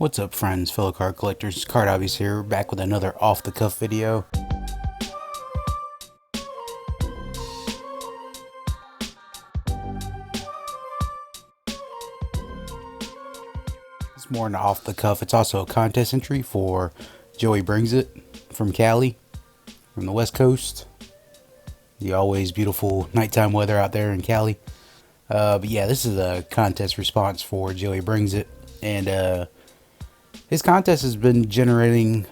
What's up, friends, fellow card collectors? Card Hobbies here, back with another off-the-cuff video. It's more than off-the-cuff. It's also a contest entry for Joey Brings It from Cali, from the West Coast. The always beautiful nighttime weather out there in Cali. But yeah, this is a contest response for Joey Brings It, and his contest has been generating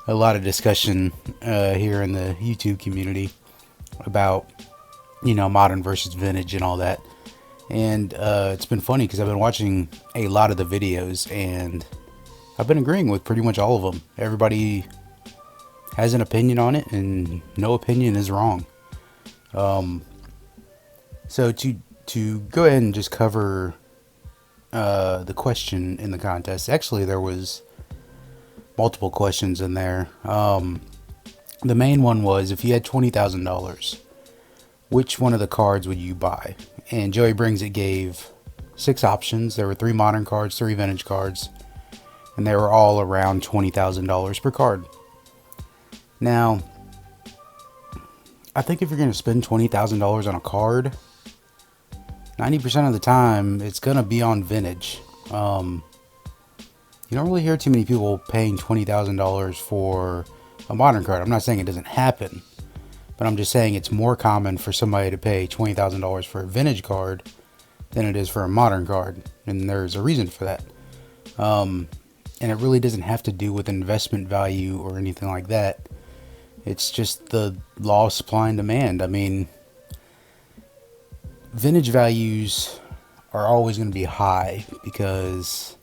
a lot of discussion here in the YouTube community about, modern versus vintage and all that. And it's been funny because I've been watching a lot of the videos and I've been agreeing with pretty much all of them. Everybody has an opinion on it and no opinion is wrong. So to go ahead and just cover the question in the contest. Actually, there was multiple questions in there. The main one was, if you had $20,000, which one of the cards would you buy? And Joey Brings It gave 6 options. There were 3 modern cards, 3 vintage cards, and they were all around $20,000 per card. Now, I think if you're going to spend $20,000 on a card, 90% of the time, it's going to be on vintage. You don't really hear too many people paying $20,000 for a modern card. I'm not saying it doesn't happen, but I'm just saying it's more common for somebody to pay $20,000 for a vintage card than it is for a modern card. And there's a reason for that. And it really doesn't have to do with investment value or anything like that. It's just the law of supply and demand. I mean, vintage values are always going to be high because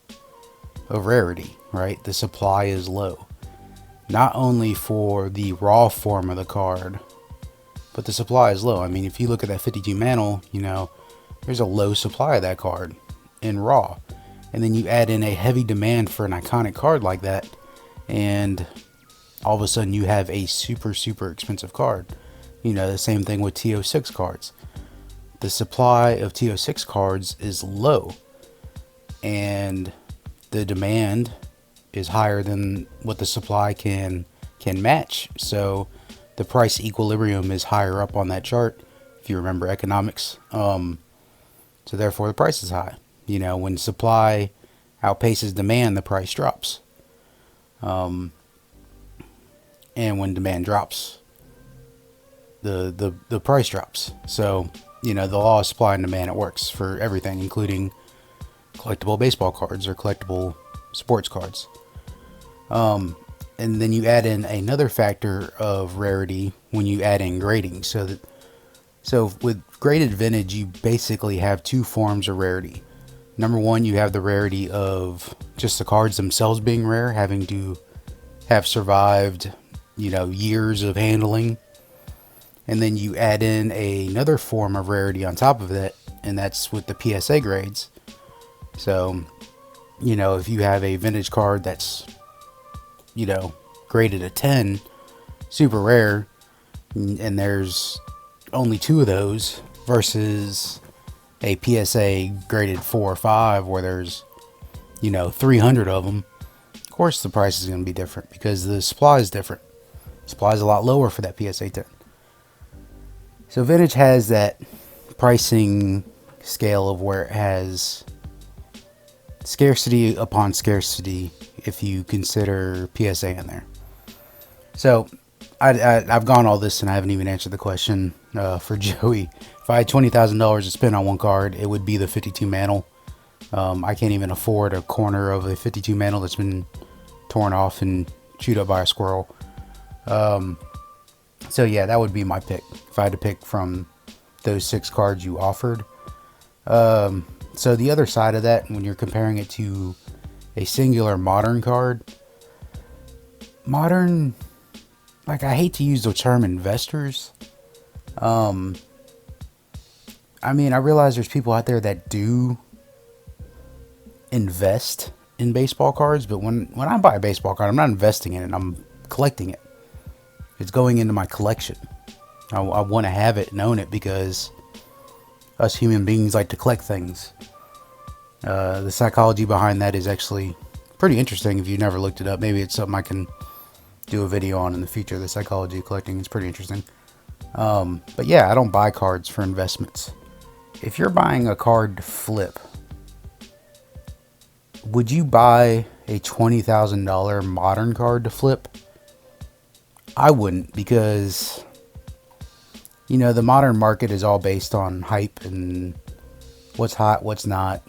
of rarity, right? The supply is low. Not only for the raw form of the card, but the supply is low. I mean, if you look at that 52 mantle, there's a low supply of that card in raw. And then you add in a heavy demand for an iconic card like that, and all of a sudden you have a super, super expensive card. The same thing with TO6 cards. The supply of TO6 cards is low, and the demand is higher than what the supply can match. So the price equilibrium is higher up on that chart, if you remember economics. So therefore the price is high. When supply outpaces demand, the price drops. And when demand drops, the price drops. So, the law of supply and demand, it works for everything, including collectible baseball cards or collectible sports cards. And then you add in another factor of rarity when you add in grading. So with graded vintage, you basically have 2 forms of rarity. Number one, you have the rarity of just the cards themselves being rare, having to have survived, years of handling. And then you add in another form of rarity on top of that, and that's with the PSA grades. So, if you have a vintage card that's, graded a 10, super rare, and there's only 2 of those, versus a PSA graded 4 or 5 where there's, 300 of them, of course the price is going to be different because the supply is different. Supply is a lot lower for that PSA 10. So vintage has that pricing scale of where it has scarcity upon scarcity if you consider PSA in there. So I've gone all this and I haven't even answered the question for Joey. If I had $20,000 to spend on one card, it would be the 52 mantle. I can't even afford a corner of a 52 mantle that's been torn off and chewed up by a squirrel. So yeah, that would be my pick if I had to pick from those 6 cards you offered. So the other side of that, when you're comparing it to a singular modern card, modern, like, I hate to use the term investors. I mean, I realize there's people out there that do invest in baseball cards, but when I buy a baseball card, I'm not investing in it, I'm collecting it. It's going into my collection. I want to have it and own it because us human beings like to collect things. The psychology behind that is actually pretty interesting. If you've never looked it up, maybe it's something I can do a video on in the future. The psychology of collecting is pretty interesting. But yeah, I don't buy cards for investments. If you're buying a card to flip, would you buy a $20,000 modern card to flip? I wouldn't, because the modern market is all based on hype and what's hot, what's not.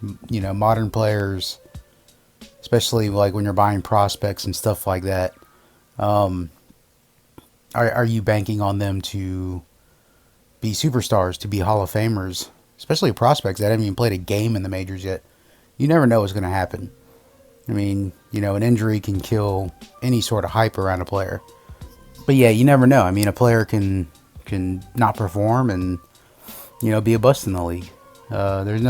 Modern players, especially like when you're buying prospects and stuff like that, are you banking on them to be superstars, to be Hall of Famers, especially prospects that haven't even played a game in the majors yet? You never know what's going to happen. I mean, an injury can kill any sort of hype around a player. But yeah, you never know. I mean, a player can not perform and be a bust in the league. There's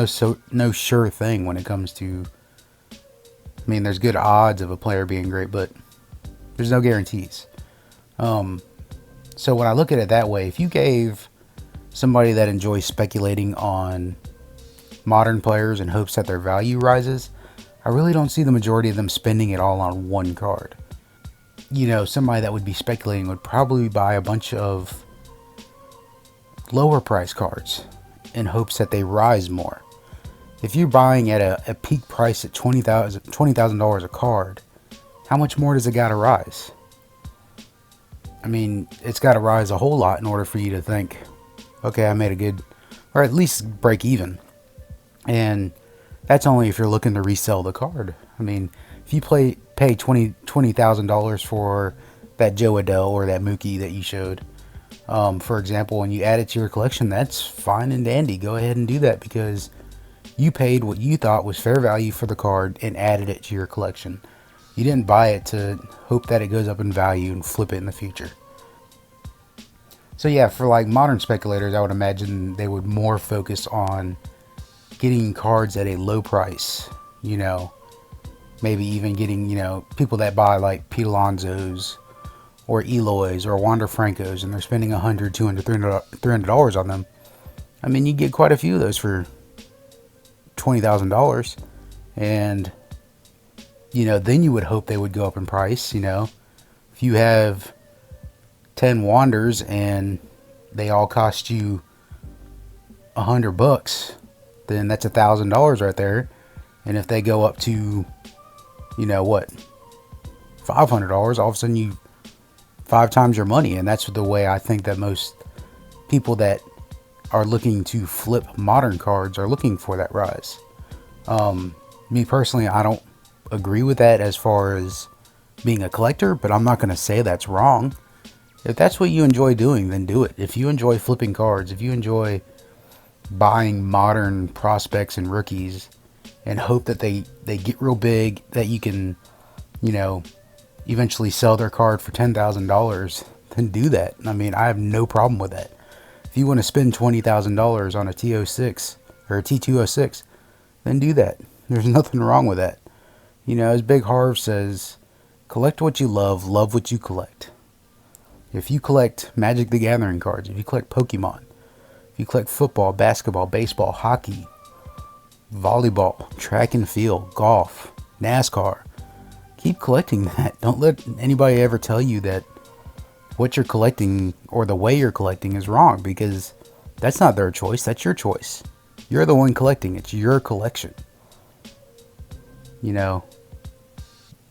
no sure thing when it comes to. I mean, there's good odds of a player being great, but there's no guarantees. So when I look at it that way, if you gave somebody that enjoys speculating on modern players in hopes that their value rises, I really don't see the majority of them spending it all on one card. Somebody that would be speculating would probably buy a bunch of lower price cards in hopes that they rise more. If you're buying at a peak price at $20,000 a card, how much more does it got to rise? I mean, it's got to rise a whole lot in order for you to think, okay, I made a good, or at least break even. And that's only if you're looking to resell the card. I mean, if you pay $20,000 for that Joe Adele or that Mookie that you showed, for example, and you add it to your collection, that's fine and dandy. Go ahead and do that, because you paid what you thought was fair value for the card and added it to your collection. You didn't buy it to hope that it goes up in value and flip it in the future. So yeah, for like modern speculators, I would imagine they would more focus on getting cards at a low price. Maybe even getting, people that buy like Pete Alonso's or Eloy's or Wander Franco's, and they're spending $100, $200, $300 on them. I mean, you get quite a few of those for $20,000, and then you would hope they would go up in price. If you have 10 Wanders and they all cost you $100, then that's $1,000 right there. And if they go up to $500, all of a sudden you 5 times your money. And that's the way I think that most people that are looking to flip modern cards are looking for that rise. Me personally, I don't agree with that as far as being a collector, but I'm not going to say that's wrong. If that's what you enjoy doing, then do it. If you enjoy flipping cards, if you enjoy buying modern prospects and rookies and hope that they get real big, that you can, eventually sell their card for $10,000, then do that. I mean, I have no problem with that. If you want to spend $20,000 on a T06 or a T206, then do that. There's nothing wrong with that. As Big Harv says, collect what you love what you collect. If you collect Magic the Gathering cards, if you collect Pokemon, if you collect football, basketball, baseball, hockey, volleyball, track and field, golf, NASCAR, keep collecting that. Don't let anybody ever tell you that what you're collecting or the way you're collecting is wrong, because that's not their choice. That's your choice. You're the one collecting. It's your collection.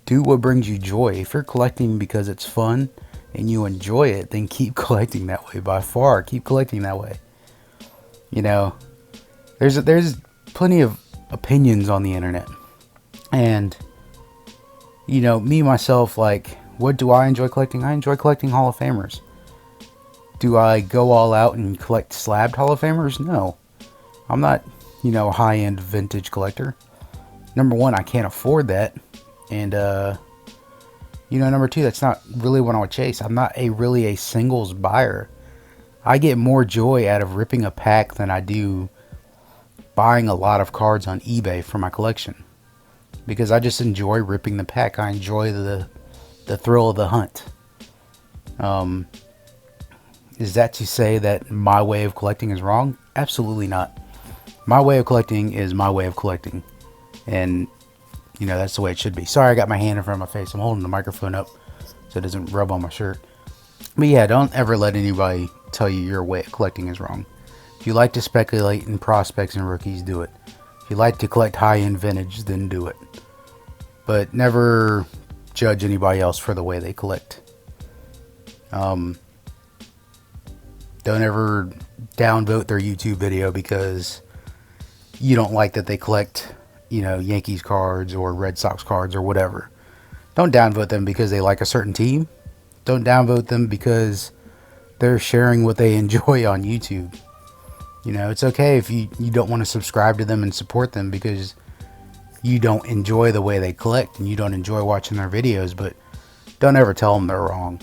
Do what brings you joy. If you're collecting because it's fun and you enjoy it, then keep collecting that way. By far, keep collecting that way. There's plenty of opinions on the internet, and me myself, like, what do I enjoy collecting? I enjoy collecting Hall of Famers. Do I go all out and collect slabbed Hall of Famers? No, I'm not a high-end vintage collector. Number one, I can't afford that, and number two, that's not really what I would chase. I'm not really a singles buyer. I get more joy out of ripping a pack than I do buying a lot of cards on eBay for my collection, because I just enjoy ripping the pack. I enjoy the thrill of the hunt. Is that to say that my way of collecting is wrong? Absolutely not. My way of collecting is my way of collecting. And, that's the way it should be. Sorry, I got my hand in front of my face. I'm holding the microphone up so it doesn't rub on my shirt. But yeah, don't ever let anybody tell you your way of collecting is wrong. If you like to speculate in prospects and rookies, do it. If you like to collect high-end vintage, then do it. But never judge anybody else for the way they collect. Don't ever downvote their YouTube video because you don't like that they collect, Yankees cards or Red Sox cards or whatever. Don't downvote them because they like a certain team. Don't downvote them because they're sharing what they enjoy on YouTube. It's okay if you don't want to subscribe to them and support them because you don't enjoy the way they collect and you don't enjoy watching their videos, but don't ever tell them they're wrong.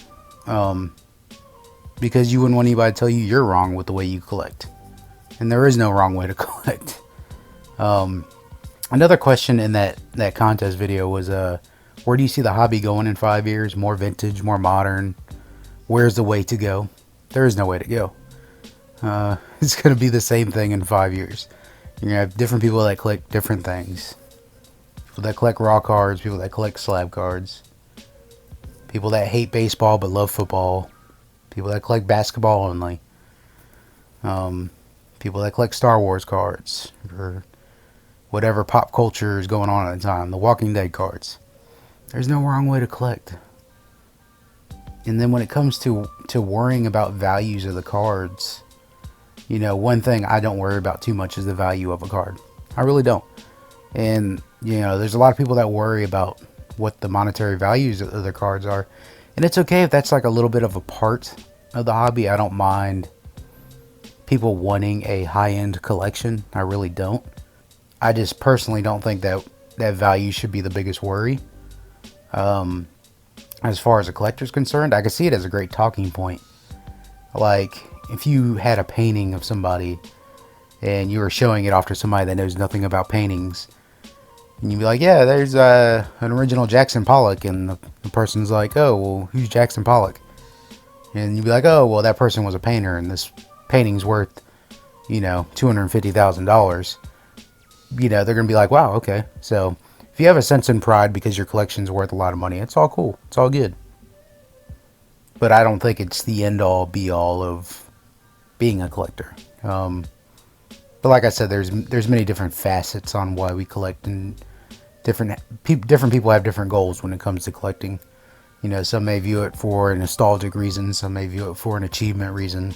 Because you wouldn't want anybody to tell you you're wrong with the way you collect. And there is no wrong way to collect. Another question in that contest video was, where do you see the hobby going in 5 years? More vintage, more modern? Where's the way to go? There is no way to go. It's going to be the same thing in 5 years. You're going to have different people that collect different things. People that collect raw cards, people that collect slab cards. People that hate baseball but love football. People that collect basketball only. People that collect Star Wars cards. Or whatever pop culture is going on at the time. The Walking Dead cards. There's no wrong way to collect. And then when it comes to worrying about values of the cards, one thing I don't worry about too much is the value of a card. I really don't. And, there's a lot of people that worry about what the monetary values of their cards are. And it's okay if that's like a little bit of a part of the hobby. I don't mind people wanting a high-end collection. I really don't. I just personally don't think that value should be the biggest worry. As far as a collector's concerned, I can see it as a great talking point. Like, if you had a painting of somebody and you were showing it off to somebody that knows nothing about paintings, and you'd be like, yeah, there's an original Jackson Pollock, and the person's like, oh, well, who's Jackson Pollock? And you'd be like, oh, well, that person was a painter, and this painting's worth, $250,000. They're going to be like, wow, okay. So if you have a sense and pride because your collection's worth a lot of money, it's all cool. It's all good. But I don't think it's the end-all, be-all of being a collector. But like I said, there's many different facets on why we collect, and different people have different goals when it comes to collecting. Some may view it for a nostalgic reason. Some may view it for an achievement reason.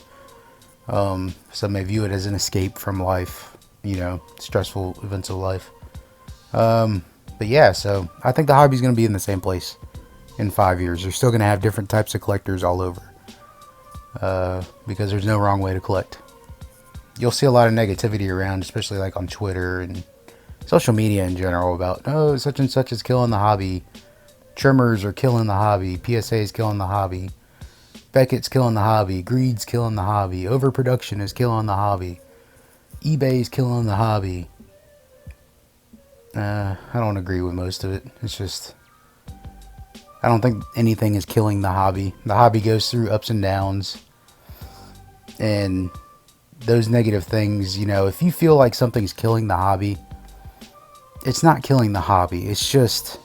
Some may view it as an escape from life, stressful events of life. But yeah, so I think the hobby's going to be in the same place in 5 years. You're still going to have different types of collectors all over. Because there's no wrong way to collect. You'll see a lot of negativity around, especially like on Twitter and social media in general, about, oh, such and such is killing the hobby. Trimmers are killing the hobby. PSA is killing the hobby. Beckett's killing the hobby. Greed's killing the hobby. Overproduction is killing the hobby. eBay's killing the hobby. I don't agree with most of it. It's just, I don't think anything is killing the hobby. The hobby goes through ups and downs. And those negative things, if you feel like something's killing the hobby, it's not killing the hobby. It's just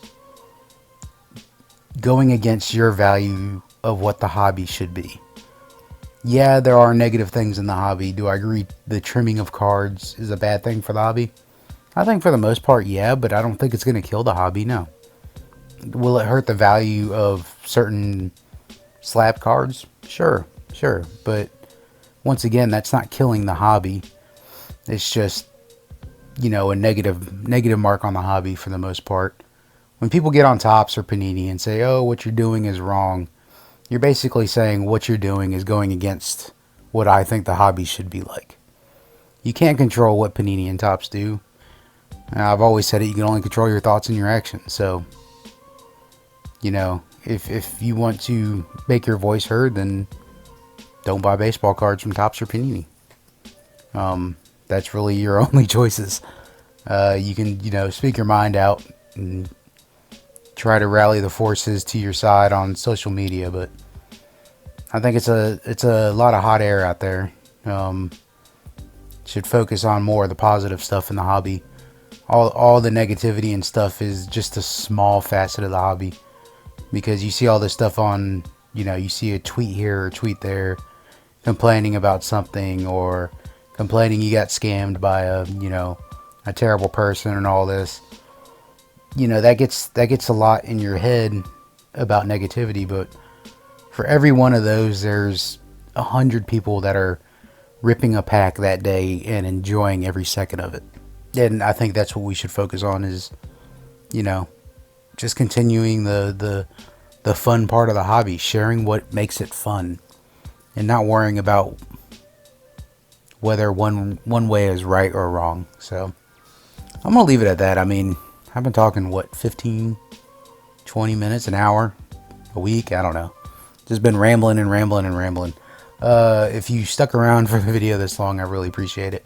going against your value of what the hobby should be. Yeah, there are negative things in the hobby. Do I agree the trimming of cards is a bad thing for the hobby? I think for the most part, yeah, but I don't think it's going to kill the hobby, no. Will it hurt the value of certain slab cards? Sure. But once again, that's not killing the hobby. It's just, a negative mark on the hobby for the most part. When people get on Topps or Panini and say, oh, what you're doing is wrong, you're basically saying what you're doing is going against what I think the hobby should be like. You can't control what Panini and Topps do. I've always said it, you can only control your thoughts and your actions. So, if you want to make your voice heard, then don't buy baseball cards from Topps or Panini. That's really your only choices. You can, speak your mind out and try to rally the forces to your side on social media, but I think it's a lot of hot air out there. should focus on more of the positive stuff in the hobby. All the negativity and stuff is just a small facet of the hobby, because you see all this stuff on, you see a tweet here or a tweet there complaining about something, or complaining you got scammed by a terrible person and all this. That gets a lot in your head about negativity, but for every one of those, there's 100 people that are ripping a pack that day and enjoying every second of it. And I think that's what we should focus on, is, just continuing the fun part of the hobby, sharing what makes it fun, and not worrying about whether one way is right or wrong. So I'm going to leave it at that. I mean, I've been talking, 15, 20 minutes, an hour, a week, I don't know. Just been rambling and rambling and rambling. If you stuck around for the video this long, I really appreciate it.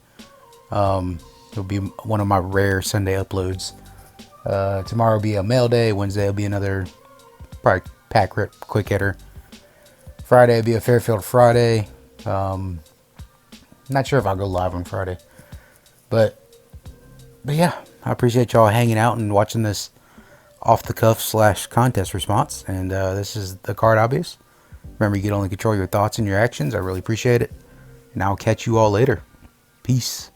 It'll be one of my rare Sunday uploads. Tomorrow will be a mail day. Wednesday will be another probably pack rip quick hitter. Friday will be a Fairfield Friday. Not sure if I'll go live on Friday. But yeah, I appreciate y'all hanging out and watching this off the cuff / contest response. And this is the Card Hobbyist. Remember, you can only control your thoughts and your actions. I really appreciate it. And I'll catch you all later. Peace.